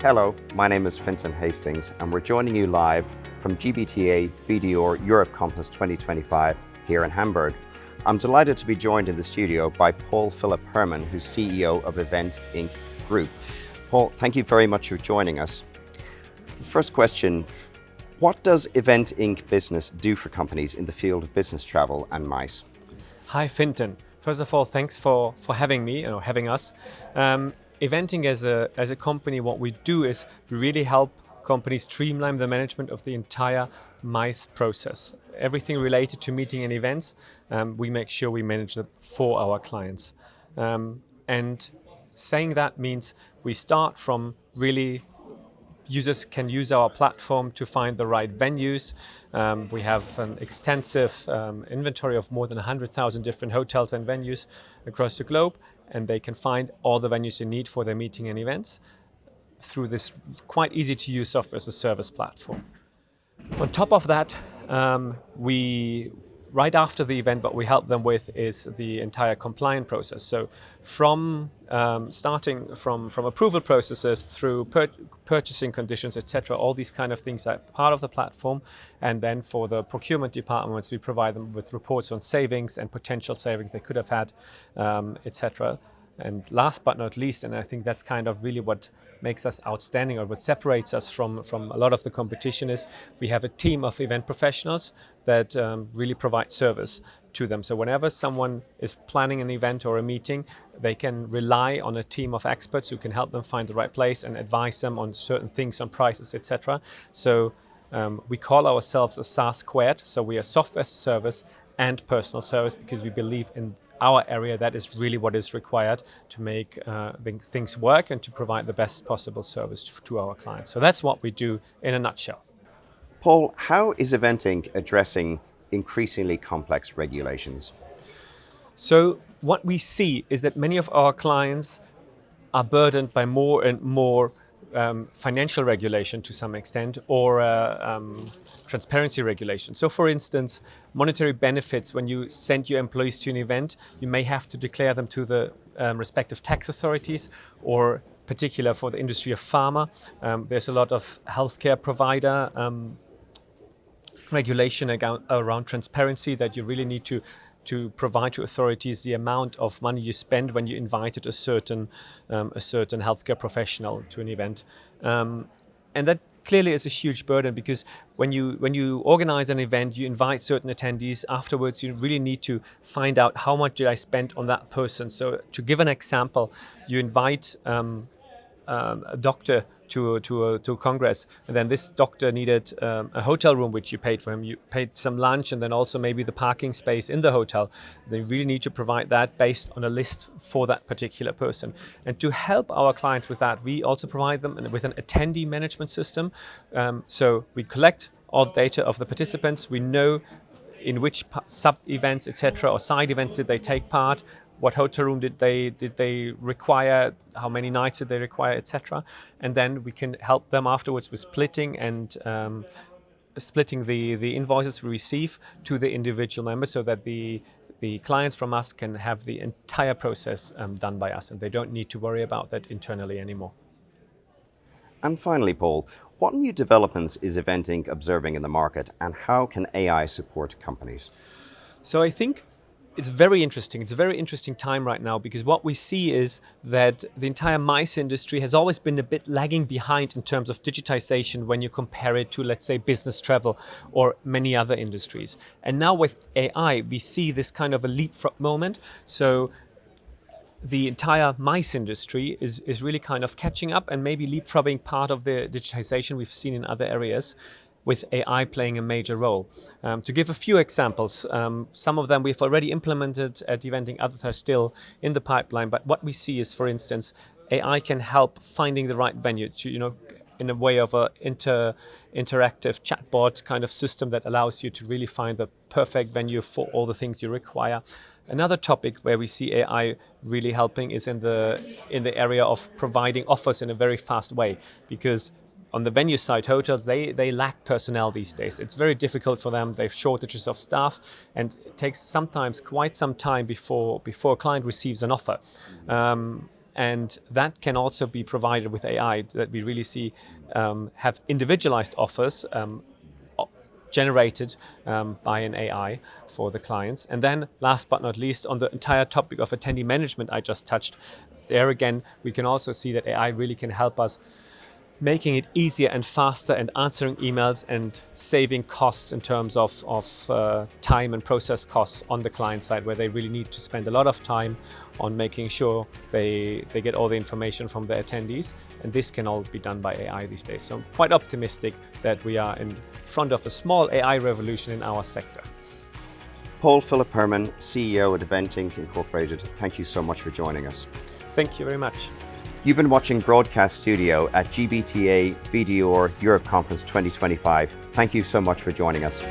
Hello, my name is Fintan Hastings and we're joining you live from GBTA VDR Europe Conference 2025 here in Hamburg. I'm delighted to be joined in the studio by Philipp Hermann, who's CEO of Event Inc. Group. Paul, thank you very much for joining us. First question, what does Event Inc. business do for companies in the field of business travel and MICE? Hi Fintan. First of all, thanks for having me, having us. Eventing as a company, what we do is we really help companies streamline the management of the entire MICE process. Everything related to meeting and events, we make sure we manage it for our clients. And saying that means we start from really users can use our platform to find the right venues. We have an extensive inventory of more than 100,000 different hotels and venues across the globe, and they can find all the venues they need for their meeting and events through this quite easy to use software as a service platform. On top of that, right after the event, what we help them with is the entire compliance process. So from starting from approval processes through purchasing conditions, etc., all these kind of things are part of the platform. And then for the procurement departments, we provide them with reports on savings and potential savings they could have had, etc. And last but not least, and I think that's kind of really what makes us outstanding or what separates us from a lot of the competition is we have a team of event professionals that really provide service to them. So whenever someone is planning an event or a meeting, they can rely on a team of experts who can help them find the right place and advise them on certain things, on prices, etc. So we call ourselves a SaaS squared. So we are software as a service and personal service because we believe in our area, that is really what is required to make things work and to provide the best possible service to our clients. So that's what we do in a nutshell. Paul, how is Event Inc. addressing increasingly complex regulations? So what we see is that many of our clients are burdened by more and more financial regulation to some extent, or transparency regulation. So for instance, monetary benefits, when you send your employees to an event, you may have to declare them to the respective tax authorities, or particular for the industry of pharma, there's a lot of healthcare provider regulation around transparency that you really need to provide to authorities the amount of money you spend when you invited a certain healthcare professional to an event. And that clearly is a huge burden because when you organize an event, you invite certain attendees. Afterwards, you really need to find out how much did I spend on that person. So to give an example, you invite a doctor to a congress, and then this doctor needed a hotel room which you paid for him. You paid some lunch and then also maybe the parking space in the hotel. They really need to provide that based on a list for that particular person. And to help our clients with that, we also provide them with an attendee management system. So we collect all the data of the participants. We know in which sub-events, etc., or side events did they take part. What hotel room did they require? How many nights did they require, etc. And then we can help them afterwards with splitting and splitting the invoices we receive to the individual members, so that the clients from us can have the entire process done by us, and they don't need to worry about that internally anymore. And finally, Paul, what new developments is Event Inc. observing in the market, and how can AI support companies? So I think it's very interesting. It's a very interesting time right now because what we see is that the entire MICE industry has always been a bit lagging behind in terms of digitization when you compare it to, let's say, business travel or many other industries. And now with AI, we see this kind of a leapfrog moment. So the entire MICE industry is really kind of catching up and maybe leapfrogging part of the digitization we've seen in other areas, with AI playing a major role. To give a few examples, some of them we've already implemented at Eventing, others are still in the pipeline. But what we see is, for instance, AI can help finding the right venue to, in a way of a interactive chatbot kind of system that allows you to really find the perfect venue for all the things you require. Another topic where we see AI really helping is in the area of providing offers in a very fast way, because on the venue side, hotels, they lack personnel these days. It's very difficult for them. They have shortages of staff, and it takes sometimes quite some time before a client receives an offer. And that can also be provided with AI, that we really see have individualized offers generated by an AI for the clients. And then last but not least, on the entire topic of attendee management I just touched, there again, we can also see that AI really can help us making it easier and faster and answering emails and saving costs in terms of time and process costs on the client side, where they really need to spend a lot of time on making sure they get all the information from their attendees. And this can all be done by AI these days. So I'm quite optimistic that we are in front of a small AI revolution in our sector. Paul Philipp Hermann, CEO at Event Inc. Incorporated, thank you so much for joining us. Thank you very much. You've been watching Broadcast Studio at GBTA VDR Europe Conference 2025. Thank you so much for joining us.